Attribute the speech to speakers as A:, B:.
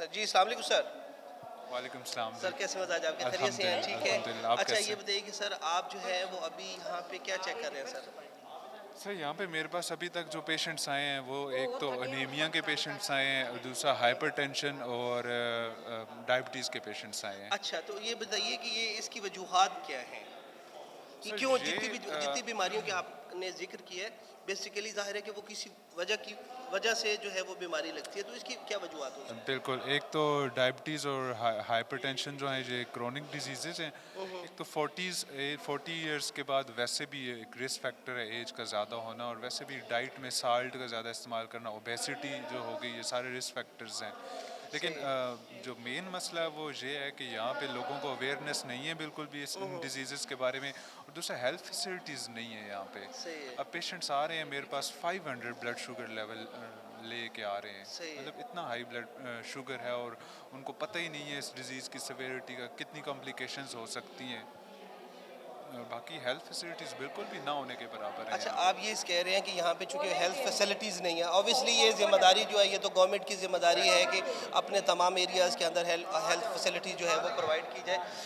A: سر جی السلام علیکم سر.
B: وعلیکم السلام.
A: سر کیسے مزاج آپ کے خیریت سے ہیں؟ ٹھیک ہے.
B: الحمدللہ. آپ
A: اچھا
B: کیسے
A: یہ بتائیے کہ سر آپ جو ہے وہ ابھی یہاں پہ کیا چیک کر رہے ہیں سر؟
B: سر یہاں پہ میرے پاس ابھی تک جو پیشنٹس آئے ہیں وہ ایک تو انیمیا کے پیشنٹس آئے ہیں اور دوسرا ہائپر ٹینشن اور ڈائبٹیز کے پیشنٹس آئے ہیں.
A: اچھا تو یہ بتائیے کہ یہ اس کی وجوہات کیا ہیں کہ
B: سر
A: کیوں
B: یہ
A: جتنی بیماریوں کے آپ نے ذکر کیا ہے بیسیکلی ظاہر ہے کہ وہ کسی وجہ سے جو ہے وہ بیماری لگتی ہے, تو اس کی کیا وجوہات ہو سکتی ہیں؟
B: بالکل, ایک تو ڈائبٹیز اور ہائپر ٹینشن جو ہیں یہ کرونک ڈیزیزز ہیں. ایک تو 40 ایئرس کے بعد ویسے بھی ایک رسک فیکٹر ہے ایج کا زیادہ ہونا, اور ویسے بھی ڈائٹ میں سالٹ کا زیادہ استعمال کرنا, اوبیسٹی جو ہو گئی, یہ سارے رسک فیکٹرز ہیں. لیکن جو مین مسئلہ ہے وہ یہ ہے کہ یہاں پہ لوگوں کو اویئرنیس نہیں ہے بالکل بھی ان ڈیزیزز کے بارے میں, اور دوسرا ہیلتھ فیسلٹیز نہیں ہے یہاں پہ. اب پیشنٹس آ رہے ہیں میرے پاس 500 بلڈ شوگر لیول لے کے آ رہے ہیں, مطلب اتنا ہائی بلڈ شوگر ہے, اور ان کو پتہ ہی نہیں ہے اس ڈیزیز کی سیویرٹی کا, کتنی کمپلیکیشنز ہو سکتی ہیں. باقی ہیلتھ فیسلٹیز بالکل بھی نہ ہونے کے برابر ہیں.
A: اچھا آپ یہ کہہ رہے ہیں کہ یہاں پہ چونکہ ہیلتھ فیسلٹیز نہیں ہے, اوبیسلی یہ ذمہ داری جو ہے یہ تو گورنمنٹ کی ذمہ داری ہے کہ اپنے تمام ایریاز کے اندر ہیلتھ فیسلٹیز جو ہے وہ پرووائڈ کی جائے.